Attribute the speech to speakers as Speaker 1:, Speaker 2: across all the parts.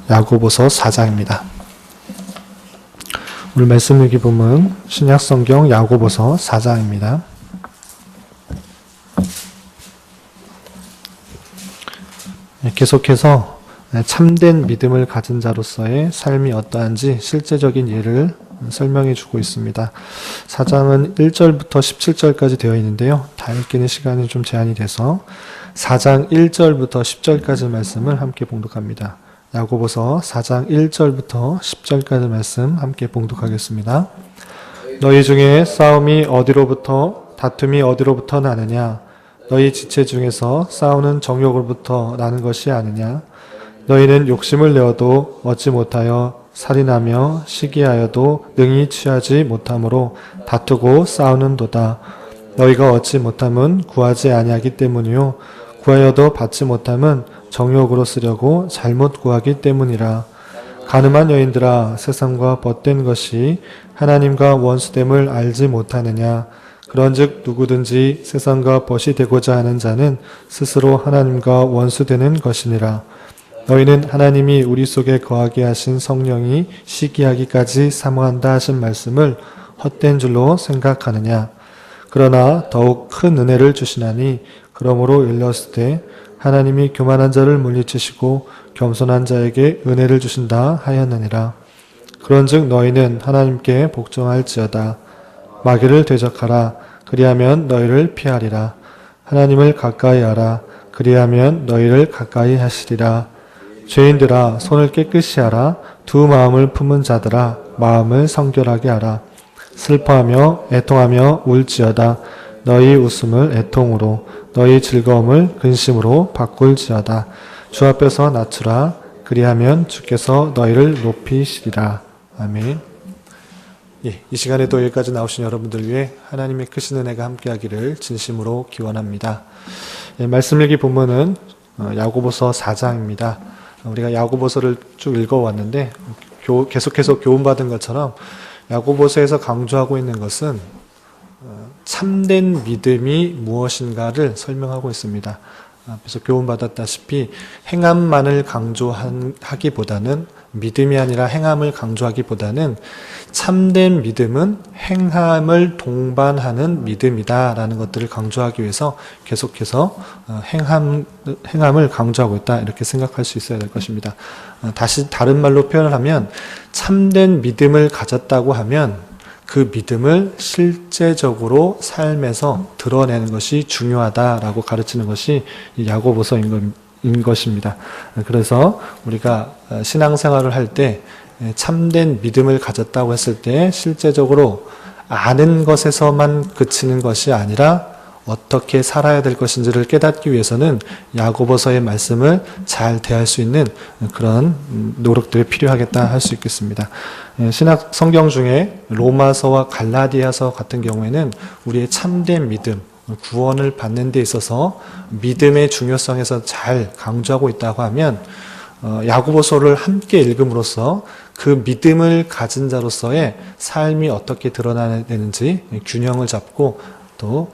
Speaker 1: 야고보서 4장입니다. 오늘 말씀 읽기 본문 신약성경 야고보서 4장입니다. 계속해서 참된 믿음을 가진 자로서의 삶이 어떠한지 실제적인 예를 설명해 주고 있습니다. 4장은 1절부터 17절까지 되어 있는데요. 다 읽기는 시간이 좀 제한이 돼서 4장 1절부터 10절까지 말씀을 함께 봉독합니다. 야고보서 4장 1절부터 10절까지 말씀 함께 봉독하겠습니다. 너희 중에 싸움이 어디로부터 다툼이 어디로부터 나느냐? 너희 지체 중에서 싸우는 정욕으로부터 나는 것이 아니냐? 너희는 욕심을 내어도 얻지 못하여 살인하며 시기하여도 능히 취하지 못하므로 다투고 싸우는도다. 너희가 얻지 못함은 구하지 아니하기 때문이요 구하여도 받지 못함은 정욕으로 쓰려고 잘못 구하기 때문이라. 가늠한 여인들아, 세상과 벗된 것이 하나님과 원수됨을 알지 못하느냐? 그런즉 누구든지 세상과 벗이 되고자 하는 자는 스스로 하나님과 원수되는 것이니라. 너희는 하나님이 우리 속에 거하게 하신 성령이 시기하기까지 사모한다 하신 말씀을 헛된 줄로 생각하느냐? 그러나 더욱 큰 은혜를 주시나니 그러므로 일렀으되 하나님이 교만한 자를 물리치시고 겸손한 자에게 은혜를 주신다 하였느니라. 그런즉 너희는 하나님께 복종할지어다. 마귀를 대적하라. 그리하면 너희를 피하리라. 하나님을 가까이 하라. 그리하면 너희를 가까이 하시리라. 죄인들아, 손을 깨끗이 하라. 두 마음을 품은 자들아, 마음을 성결하게 하라. 슬퍼하며 애통하며 울지어다. 너희 웃음을 애통으로, 너희 즐거움을 근심으로 바꿀지어다. 주 앞에서 낮추라. 그리하면 주께서 너희를 높이시리라. 아멘. 이 시간에도 여기까지 나오신 여러분들 위해 하나님의 크신 은혜가 함께하기를 진심으로 기원합니다. 말씀 읽기 본문은 야고보서 4장입니다. 우리가 야고보서를 쭉 읽어왔는데 계속해서 교훈받은 것처럼 야고보서에서 강조하고 있는 것은 참된 믿음이 무엇인가를 설명하고 있습니다. 앞에서 교훈받았다시피 행함만을 강조하기보다는 믿음이 아니라 행함을 강조하기보다는 참된 믿음은 행함을 동반하는 믿음이다라는 것들을 강조하기 위해서 계속해서 행함을 강조하고 있다 이렇게 생각할 수 있어야 될 것입니다. 다시 다른 말로 표현을 하면 참된 믿음을 가졌다고 하면 그 믿음을 실제적으로 삶에서 드러내는 것이 중요하다라고 가르치는 것이 야고보서인 것입니다. 그래서 우리가 신앙생활을 할 때 참된 믿음을 가졌다고 했을 때 실제적으로 아는 것에서만 그치는 것이 아니라 어떻게 살아야 될 것인지를 깨닫기 위해서는 야고보서의 말씀을 잘 대할 수 있는 그런 노력들이 필요하겠다 할 수 있겠습니다. 신약 성경 중에 로마서와 갈라디아서 같은 경우에는 우리의 참된 믿음, 구원을 받는 데 있어서 믿음의 중요성에서 잘 강조하고 있다고 하면 야고보서를 함께 읽음으로써 그 믿음을 가진 자로서의 삶이 어떻게 드러나야 되는지 균형을 잡고 또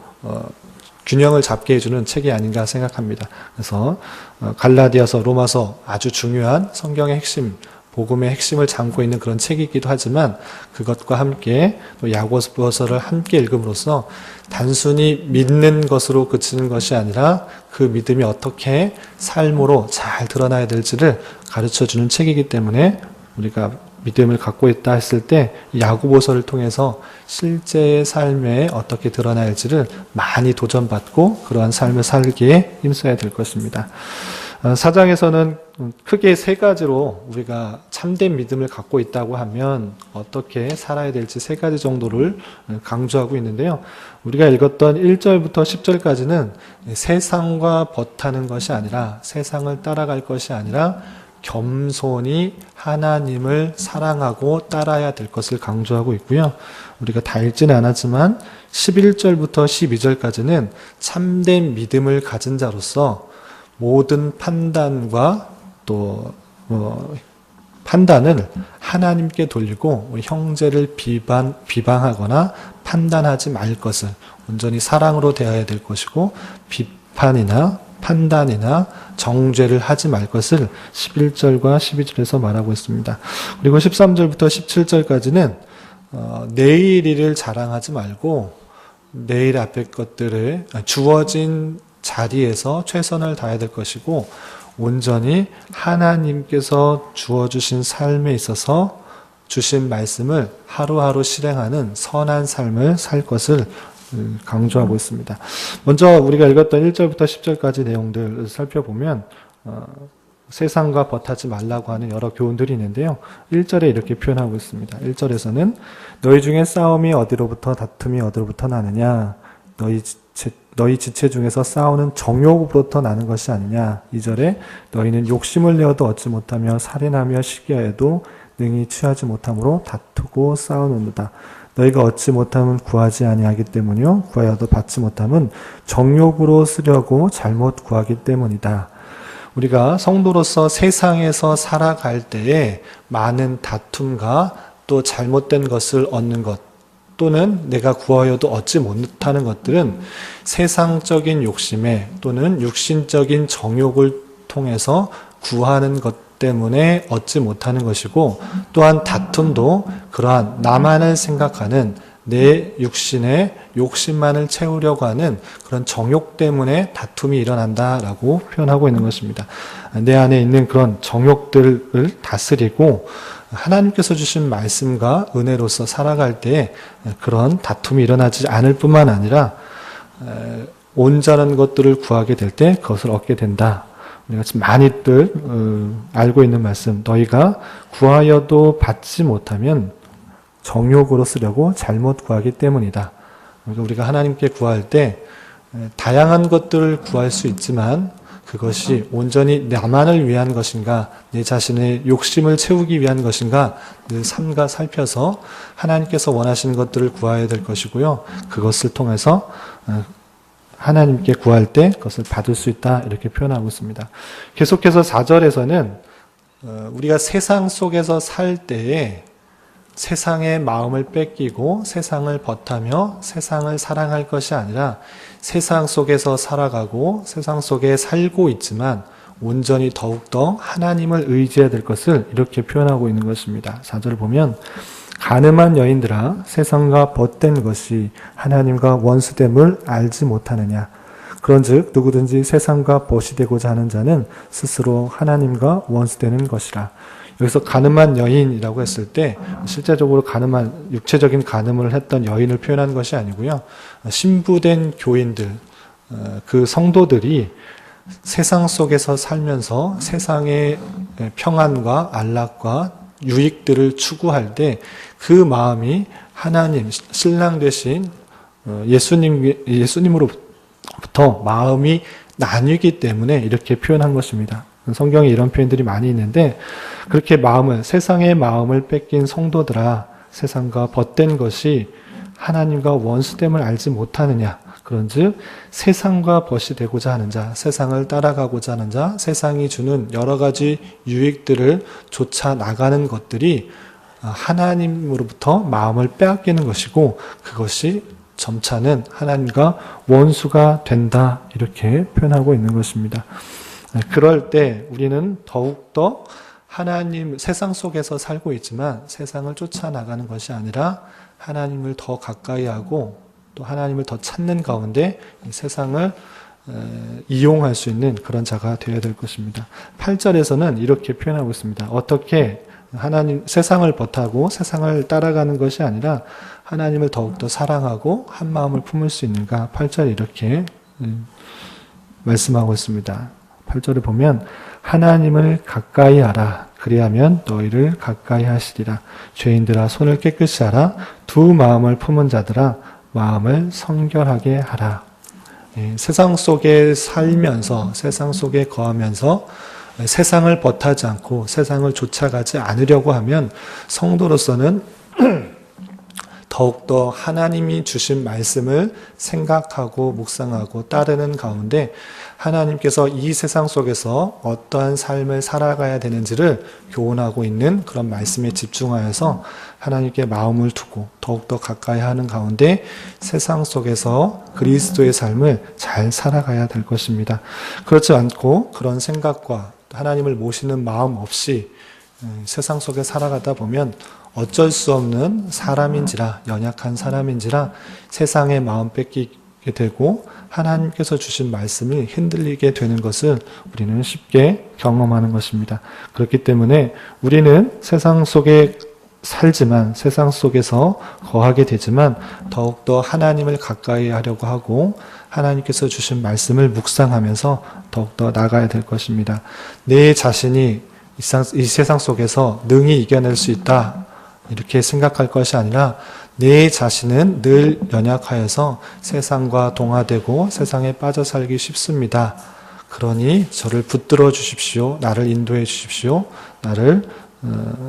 Speaker 1: 균형을 잡게 해주는 책이 아닌가 생각합니다. 그래서 갈라디아서, 로마서 아주 중요한 성경의 핵심, 복음의 핵심을 담고 있는 그런 책이기도 하지만 그것과 함께 또 야고보서를 함께 읽음으로써 단순히 믿는 것으로 그치는 것이 아니라 그 믿음이 어떻게 삶으로 잘 드러나야 될지를 가르쳐주는 책이기 때문에 우리가 믿음을 갖고 있다 했을 때 야고보서를 통해서 실제의 삶에 어떻게 드러나야 할지를 많이 도전받고 그러한 삶을 살기에 힘써야 될 것입니다. 사장에서는 크게 세 가지로 우리가 참된 믿음을 갖고 있다고 하면 어떻게 살아야 될지 세 가지 정도를 강조하고 있는데요. 우리가 읽었던 1절부터 10절까지는 세상과 벗하는 것이 아니라 세상을 따라갈 것이 아니라 겸손히 하나님을 사랑하고 따라야 될 것을 강조하고 있고요. 우리가 다 읽지는 않았지만 11절부터 12절까지는 참된 믿음을 가진 자로서 모든 판단과 또 판단을 하나님께 돌리고 형제를 비방하거나 판단하지 말 것을 온전히 사랑으로 대해야 될 것이고 비판이나 판단이나 정죄를 하지 말 것을 11절과 12절에서 말하고 있습니다. 그리고 13절부터 17절까지는 내일 일을 자랑하지 말고 내일 앞의 것들을 주어진 자리에서 최선을 다해야 될 것이고 온전히 하나님께서 주어주신 삶에 있어서 주신 말씀을 하루하루 실행하는 선한 삶을 살 것을 강조하고 있습니다. 먼저 우리가 읽었던 1절부터 10절까지 내용들을 살펴보면 세상과 벗하지 말라고 하는 여러 교훈들이 있는데요. 1절에 이렇게 표현하고 있습니다. 1절에서는 너희 중에 싸움이 어디로부터 다툼이 어디로부터 나느냐 너희 지체 중에서 싸우는 정욕으로부터 나는 것이 아니냐. 2절에 너희는 욕심을 내어도 얻지 못하며 살인하며 시기하여도 능히 취하지 못함으로 다투고 싸우는도다. 너희가 얻지 못함은 구하지 아니하기 때문이요 구하여도 받지 못함은 정욕으로 쓰려고 잘못 구하기 때문이다. 우리가 성도로서 세상에서 살아갈 때에 많은 다툼과 또 잘못된 것을 얻는 것 또는 내가 구하여도 얻지 못하는 것들은 세상적인 욕심에 또는 육신적인 정욕을 통해서 구하는 것 때문에 얻지 못하는 것이고 또한 다툼도 그러한 나만을 생각하는 내 육신의 욕심만을 채우려고 하는 그런 정욕 때문에 다툼이 일어난다라고 표현하고 있는 것입니다. 내 안에 있는 그런 정욕들을 다스리고 하나님께서 주신 말씀과 은혜로서 살아갈 때 그런 다툼이 일어나지 않을 뿐만 아니라 온전한 것들을 구하게 될 때 그것을 얻게 된다. 우리가 지금 많이들 알고 있는 말씀, 너희가 구하여도 받지 못하면 정욕으로 쓰려고 잘못 구하기 때문이다. 그러니까 우리가 하나님께 구할 때 다양한 것들을 구할 수 있지만 그것이 온전히 나만을 위한 것인가, 내 자신의 욕심을 채우기 위한 것인가 늘 삼가 살펴서 하나님께서 원하시는 것들을 구해야 될 것이고요. 그것을 통해서 하나님께 구할 때 그것을 받을 수 있다 이렇게 표현하고 있습니다. 계속해서 4절에서는 우리가 세상 속에서 살 때에 세상의 마음을 뺏기고 세상을 벗하며 세상을 사랑할 것이 아니라 세상 속에서 살아가고 세상 속에 살고 있지만 온전히 더욱더 하나님을 의지해야 될 것을 이렇게 표현하고 있는 것입니다. 4절을 보면 가늠한 여인들아 세상과 벗된 것이 하나님과 원수됨을 알지 못하느냐. 그런즉 누구든지 세상과 벗이 되고자 하는 자는 스스로 하나님과 원수되는 것이라. 여기서 가늠한 여인이라고 했을 때 실제적으로 가늠한 육체적인 가늠을 했던 여인을 표현하는 것이 아니고요. 신부된 교인들, 그 성도들이 세상 속에서 살면서 세상의 평안과 안락과 유익들을 추구할 때 그 마음이 하나님, 신랑 되신 예수님으로부터 마음이 나뉘기 때문에 이렇게 표현한 것입니다. 성경에 이런 표현들이 많이 있는데 그렇게 세상의 마음을 뺏긴 성도들아 세상과 벗된 것이 하나님과 원수됨을 알지 못하느냐. 그런즉 세상과 벗이 되고자 하는 자, 세상을 따라가고자 하는 자, 세상이 주는 여러 가지 유익들을 쫓아 나가는 것들이 하나님으로부터 마음을 빼앗기는 것이고 그것이 점차는 하나님과 원수가 된다 이렇게 표현하고 있는 것입니다. 그럴 때 우리는 더욱더 하나님 세상 속에서 살고 있지만 세상을 쫓아나가는 것이 아니라 하나님을 더 가까이 하고 또 하나님을 더 찾는 가운데 세상을 이용할 수 있는 그런 자가 되어야 될 것입니다. 8절에서는 이렇게 표현하고 있습니다. 어떻게 하나님 세상을 벗하고 세상을 따라가는 것이 아니라 하나님을 더욱더 사랑하고 한 마음을 품을 수 있는가. 8절에 이렇게 말씀하고 있습니다. 8절을 보면 하나님을 가까이 하라. 그리하면 너희를 가까이 하시리라. 죄인들아 손을 깨끗이 하라. 두 마음을 품은 자들아 마음을 성결하게 하라. 세상 속에 살면서 세상 속에 거하면서 세상을 벗하지 않고 세상을 쫓아가지 않으려고 하면 성도로서는 더욱더 하나님이 주신 말씀을 생각하고 묵상하고 따르는 가운데 하나님께서 이 세상 속에서 어떠한 삶을 살아가야 되는지를 교훈하고 있는 그런 말씀에 집중하여서 하나님께 마음을 두고 더욱더 가까이 하는 가운데 세상 속에서 그리스도의 삶을 잘 살아가야 될 것입니다. 그렇지 않고 그런 생각과 하나님을 모시는 마음 없이 세상 속에 살아가다 보면 어쩔 수 없는 사람인지라, 연약한 사람인지라 세상의 마음 뺏기게 되고 하나님께서 주신 말씀이 흔들리게 되는 것을 우리는 쉽게 경험하는 것입니다. 그렇기 때문에 우리는 세상 속에 살지만, 세상 속에서 거하게 되지만 더욱더 하나님을 가까이 하려고 하고 하나님께서 주신 말씀을 묵상하면서 더욱더 나가야 될 것입니다. 내 자신이 이 세상 속에서 능히 이겨낼 수 있다 이렇게 생각할 것이 아니라 내 자신은 늘 연약하여서 세상과 동화되고 세상에 빠져 살기 쉽습니다. 그러니 저를 붙들어 주십시오. 나를 인도해 주십시오. 나를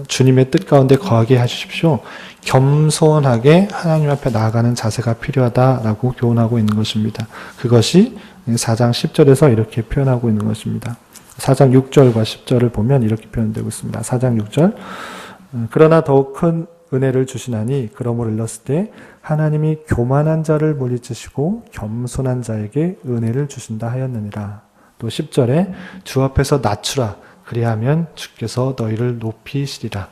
Speaker 1: 주님의 뜻 가운데 거하게 해주십시오. 겸손하게 하나님 앞에 나아가는 자세가 필요하다라고 교훈하고 있는 것입니다. 그것이 4장 10절에서 이렇게 표현하고 있는 것입니다. 4장 6절과 10절을 보면 이렇게 표현되고 있습니다. 4장 6절 그러나 더욱 큰 은혜를 주시나니 그러므로 일렀을 때 하나님이 교만한 자를 물리치시고 겸손한 자에게 은혜를 주신다 하였느니라. 또 10절에 주 앞에서 낮추라 그리하면 주께서 너희를 높이시리라.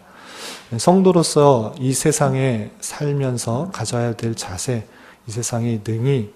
Speaker 1: 성도로서 이 세상에 살면서 가져야 될 자세, 이 세상이 능히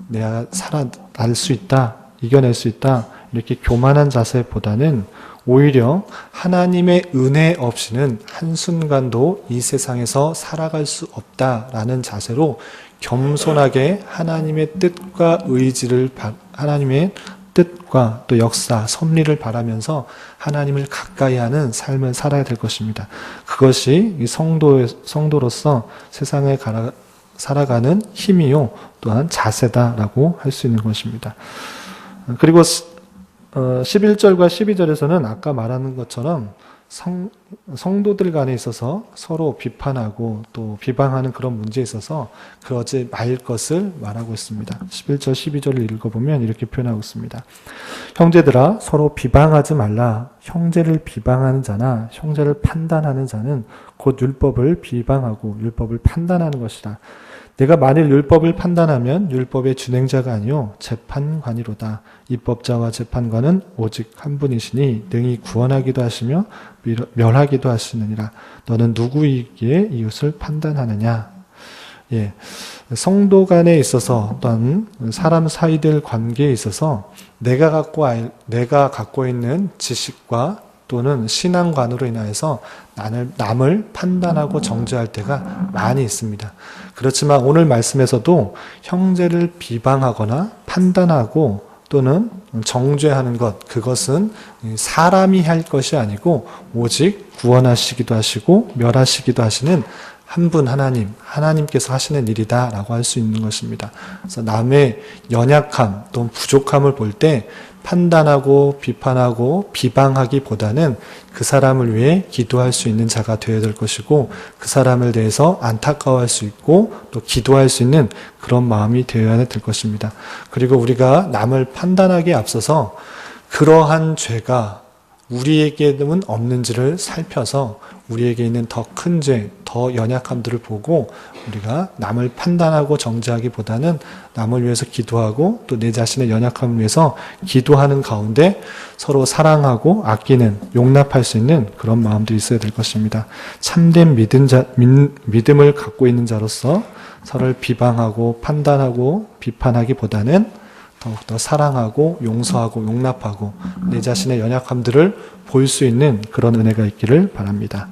Speaker 1: 내가 살아날 수 있다, 이겨낼 수 있다 이렇게 교만한 자세보다는 오히려 하나님의 은혜 없이는 한순간도 이 세상에서 살아갈 수 없다라는 자세로 겸손하게 하나님의 뜻과 의지를, 하나님의 뜻과 또 역사, 섭리를 바라면서 하나님을 가까이 하는 삶을 살아야 될 것입니다. 그것이 이 성도로서 세상에 살아가는 힘이요, 또한 자세다라고 할 수 있는 것입니다. 그리고 11절과 12절에서는 아까 말하는 것처럼 성도들 간에 있어서 서로 비판하고 또 비방하는 그런 문제에 있어서 그러지 말 것을 말하고 있습니다. 11절 12절을 읽어보면 이렇게 표현하고 있습니다. 형제들아 서로 비방하지 말라. 형제를 비방하는 자나 형제를 판단하는 자는 곧 율법을 비방하고 율법을 판단하는 것이라. 내가 만일 율법을 판단하면 율법의 준행자가 아니요 재판관이로다. 입법자와 재판관은 오직 한 분이시니 능히 구원하기도 하시며 멸하기도 하시느니라. 너는 누구이기에 이웃을 판단하느냐. 예, 성도 간에 있어서 또한 사람 사이들 관계에 있어서 내가 갖고 있는 지식과 또는 신앙관으로 인하여서 남을 판단하고 정죄할 때가 많이 있습니다. 그렇지만 오늘 말씀에서도 형제를 비방하거나 판단하고 또는 정죄하는 것, 그것은 사람이 할 것이 아니고 오직 구원하시기도 하시고 멸하시기도 하시는 한 분 하나님께서 하시는 일이다라고 할 수 있는 것입니다. 그래서 남의 연약함 또는 부족함을 볼 때 판단하고 비판하고 비방하기보다는 그 사람을 위해 기도할 수 있는 자가 되어야 될 것이고 그 사람을 대해서 안타까워할 수 있고 또 기도할 수 있는 그런 마음이 되어야 될 것입니다. 그리고 우리가 남을 판단하기에 앞서서 그러한 죄가 우리에게는 없는지를 살펴서 우리에게 있는 더 큰 죄, 더 연약함들을 보고 우리가 남을 판단하고 정죄하기보다는 남을 위해서 기도하고 또 내 자신의 연약함을 위해서 기도하는 가운데 서로 사랑하고 아끼는, 용납할 수 있는 그런 마음도 있어야 될 것입니다. 참된 믿음을 갖고 있는 자로서 서로를 비방하고 판단하고 비판하기보다는 더욱더 사랑하고 용서하고 용납하고 내 자신의 연약함들을 볼 수 있는 그런 은혜가 있기를 바랍니다.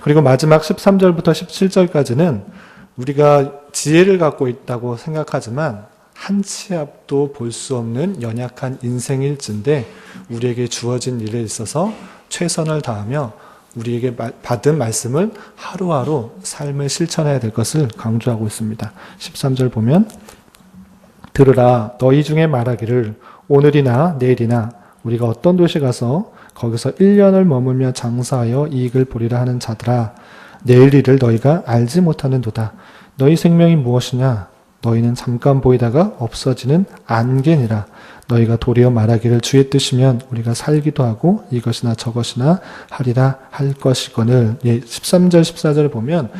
Speaker 1: 그리고 마지막 13절부터 17절까지는 우리가 지혜를 갖고 있다고 생각하지만 한 치 앞도 볼 수 없는 연약한 인생일진데 우리에게 주어진 일에 있어서 최선을 다하며 우리에게 받은 말씀을 하루하루 삶을 실천해야 될 것을 강조하고 있습니다. 13절 보면 들으라 너희 중에 말하기를 오늘이나 내일이나 우리가 어떤 도시 가서 거기서 1년을 머물며 장사하여 이익을 보리라 하는 자들아 내일 일을 너희가 알지 못하는도다. 너희 생명이 무엇이냐? 너희는 잠깐 보이다가 없어지는 안개니라. 너희가 도리어 말하기를 주의 뜻이면 우리가 살기도 하고 이것이나 저것이나 하리라 할 것이거늘. 13절 14절을 보면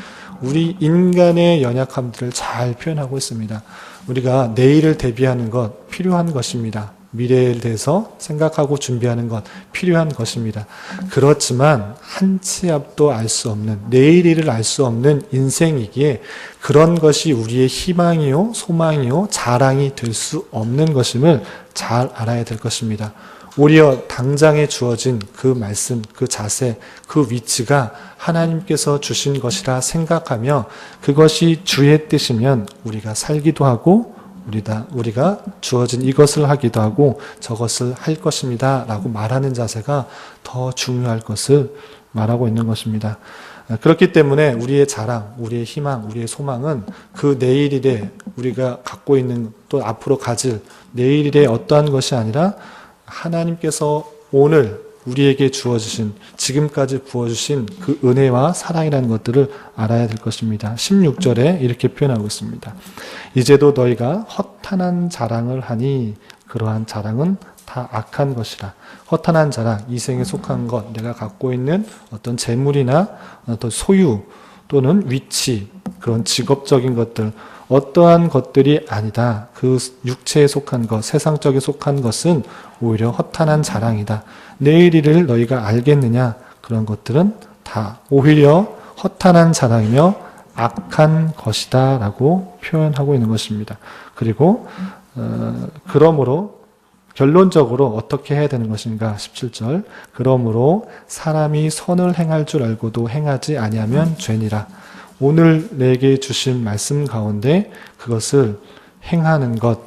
Speaker 1: 우리 인간의 연약함들을 잘 표현하고 있습니다. 우리가 내일을 대비하는 것 필요한 것입니다. 미래에 대해서 생각하고 준비하는 것 필요한 것입니다. 그렇지만 한 치 앞도 알 수 없는, 내일 일을 알 수 없는 인생이기에 그런 것이 우리의 희망이요 소망이요 자랑이 될 수 없는 것임을 잘 알아야 될 것입니다. 오히려 당장에 주어진 그 말씀, 그 자세, 그 위치가 하나님께서 주신 것이라 생각하며 그것이 주의 뜻이면 우리가 살기도 하고 우리가 주어진 이것을 하기도 하고 저것을 할 것입니다 라고 말하는 자세가 더 중요할 것을 말하고 있는 것입니다. 그렇기 때문에 우리의 자랑, 우리의 희망, 우리의 소망은 그 내일일에 우리가 갖고 있는 또 앞으로 가질 내일일에 어떠한 것이 아니라 하나님께서 오늘 우리에게 주어주신, 지금까지 부어주신 그 은혜와 사랑이라는 것들을 알아야 될 것입니다. 16절에 이렇게 표현하고 있습니다. 이제도 너희가 허탄한 자랑을 하니 그러한 자랑은 다 악한 것이라. 허탄한 자랑, 이생에 속한 것, 내가 갖고 있는 어떤 재물이나 어떤 소유 또는 위치, 그런 직업적인 것들, 어떠한 것들이 아니다. 그 육체에 속한 것, 세상적에 속한 것은 오히려 허탄한 자랑이다. 내일 일을 너희가 알겠느냐? 그런 것들은 다 오히려 허탄한 자랑이며 악한 것이다 라고 표현하고 있는 것입니다. 그리고 그러므로 결론적으로 어떻게 해야 되는 것인가? 17절. 그러므로 사람이 선을 행할 줄 알고도 행하지 아니하면 죄니라. 오늘 내게 주신 말씀 가운데 그것을 행하는 것,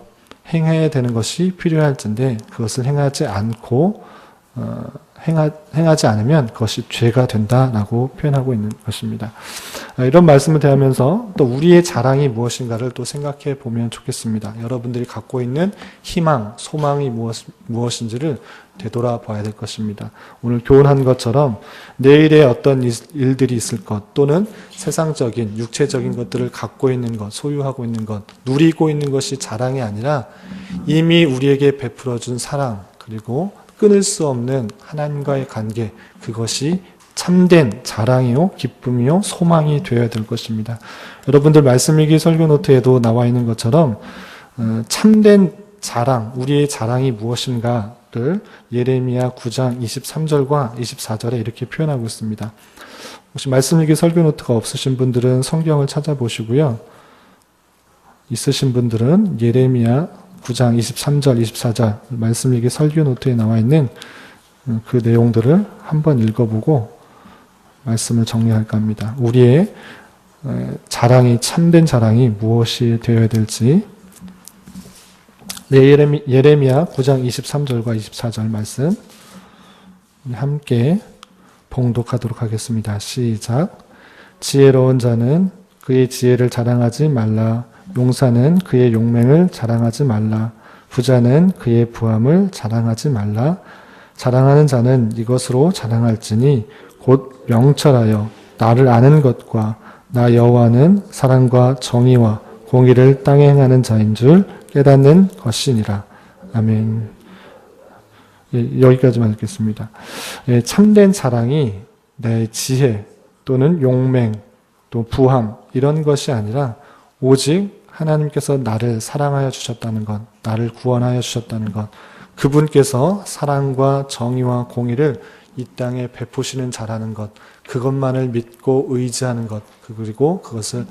Speaker 1: 행해야 되는 것이 필요할텐데 그것을 행하지 않고 행하지 않으면 그것이 죄가 된다라고 표현하고 있는 것입니다. 이런 말씀을 대하면서 또 우리의 자랑이 무엇인가를 또 생각해 보면 좋겠습니다. 여러분들이 갖고 있는 희망, 소망이 무엇인지를 되돌아봐야 될 것입니다. 오늘 교훈한 것처럼 내일에 어떤 일들이 있을 것 또는 세상적인, 육체적인 것들을 갖고 있는 것, 소유하고 있는 것, 누리고 있는 것이 자랑이 아니라 이미 우리에게 베풀어준 사랑, 그리고 끊을 수 없는 하나님과의 관계, 그것이 참된 자랑이요, 기쁨이요, 소망이 되어야 될 것입니다. 여러분들 말씀일기 설교 노트에도 나와 있는 것처럼 참된 자랑, 우리의 자랑이 무엇인가를 예레미야 9장 23절과 24절에 이렇게 표현하고 있습니다. 혹시 말씀일기 설교 노트가 없으신 분들은 성경을 찾아보시고요. 있으신 분들은 예레미야 9장 23절, 24절 말씀일기 설교 노트에 나와 있는 그 내용들을 한번 읽어보고 말씀을 정리할까 합니다. 우리의 자랑이, 참된 자랑이 무엇이 되어야 될지. 예레미야 9장 23절과 24절 말씀 함께 봉독하도록 하겠습니다. 시작. 지혜로운 자는 그의 지혜를 자랑하지 말라. 용사는 그의 용맹을 자랑하지 말라. 부자는 그의 부함을 자랑하지 말라. 자랑하는 자는 이것으로 자랑할지니 곧 명철하여 나를 아는 것과 나 여호와는 사랑과 정의와 공의를 땅에 행하는 자인 줄 깨닫는 것이니라. 아멘. 여기까지만 읽겠습니다. 참된 자랑이 내 지혜 또는 용맹 또 부함 이런 것이 아니라 오직 하나님께서 나를 사랑하여 주셨다는 것, 나를 구원하여 주셨다는 것, 그분께서 사랑과 정의와 공의를 이 땅에 베푸시는 자라는 것, 그것만을 믿고 의지하는 것, 그리고 그것을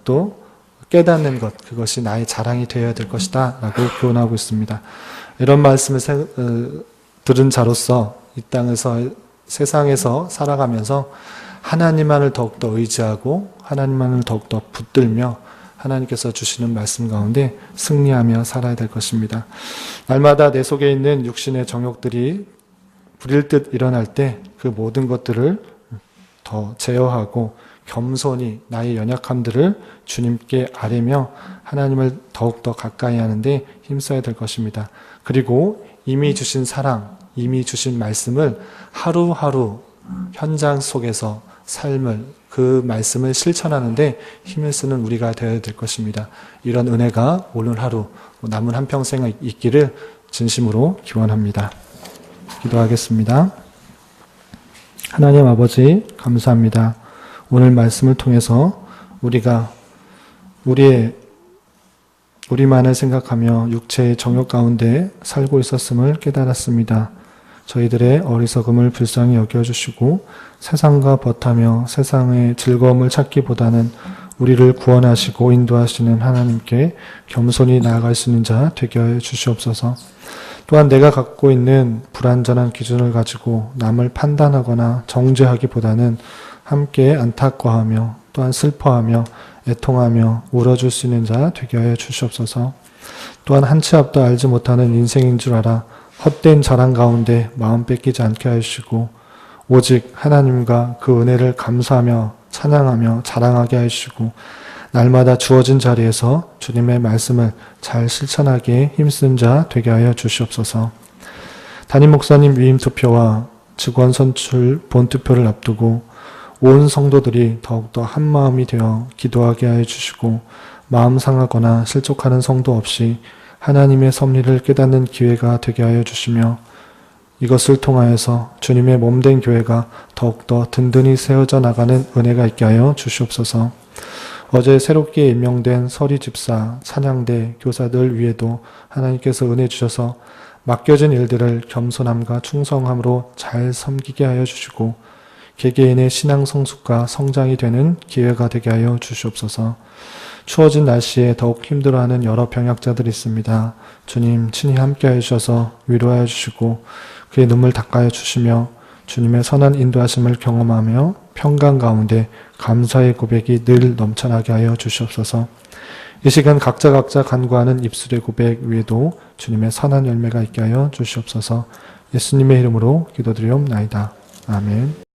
Speaker 1: 또 깨닫는 것, 그것이 나의 자랑이 되어야 될 것이다 라고 교훈하고 있습니다. 이런 말씀을 들은 자로서 이 땅에서, 세상에서 살아가면서 하나님만을 더욱더 의지하고 하나님만을 더욱더 붙들며 하나님께서 주시는 말씀 가운데 승리하며 살아야 될 것입니다. 날마다 내 속에 있는 육신의 정욕들이 부릴 듯 일어날 때 그 모든 것들을 더 제어하고 겸손히 나의 연약함들을 주님께 아뢰며 하나님을 더욱더 가까이 하는데 힘써야 될 것입니다. 그리고 이미 주신 사랑, 이미 주신 말씀을 하루하루 현장 속에서 삶을 그 말씀을 실천하는데 힘을 쓰는 우리가 되어야 될 것입니다. 이런 은혜가 오늘 하루 남은 한평생 있기를 진심으로 기원합니다. 기도하겠습니다. 하나님 아버지 감사합니다. 오늘 말씀을 통해서 우리가 우리만을 생각하며 육체의 정욕 가운데 살고 있었음을 깨달았습니다. 저희들의 어리석음을 불쌍히 여겨주시고 세상과 벗하며 세상의 즐거움을 찾기보다는 우리를 구원하시고 인도하시는 하나님께 겸손히 나아갈 수 있는 자 되게 하여 주시옵소서. 또한 내가 갖고 있는 불완전한 기준을 가지고 남을 판단하거나 정죄하기보다는 함께 안타까워하며 또한 슬퍼하며 애통하며 울어줄 수 있는 자 되게 하여 주시옵소서. 또한 한 치 앞도 알지 못하는 인생인 줄 알아 헛된 자랑 가운데 마음 뺏기지 않게 하시고 오직 하나님과 그 은혜를 감사하며 찬양하며 자랑하게 하시고 날마다 주어진 자리에서 주님의 말씀을 잘 실천하기에 힘쓴 자 되게 하여 주시옵소서. 담임 목사님 위임 투표와 직원 선출 본투표를 앞두고 온 성도들이 더욱더 한마음이 되어 기도하게 하여 주시고 마음 상하거나 실족하는 성도 없이 하나님의 섭리를 깨닫는 기회가 되게 하여 주시며 이것을 통하여서 주님의 몸된 교회가 더욱더 든든히 세워져 나가는 은혜가 있게 하여 주시옵소서. 어제 새롭게 임명된 서리 집사, 찬양대, 교사들 위에도 하나님께서 은혜 주셔서 맡겨진 일들을 겸손함과 충성함으로 잘 섬기게 하여 주시고 개개인의 신앙 성숙과 성장이 되는 기회가 되게 하여 주시옵소서. 추워진 날씨에 더욱 힘들어하는 여러 병약자들이 있습니다. 주님 친히 함께하여 주셔서 위로하여 주시고 그의 눈물 닦아여 주시며 주님의 선한 인도하심을 경험하며 평강 가운데 감사의 고백이 늘 넘쳐나게 하여 주시옵소서. 이 시간 각자 간구하는 입술의 고백 위에도 주님의 선한 열매가 있게 하여 주시옵소서. 예수님의 이름으로 기도드리옵나이다. 아멘.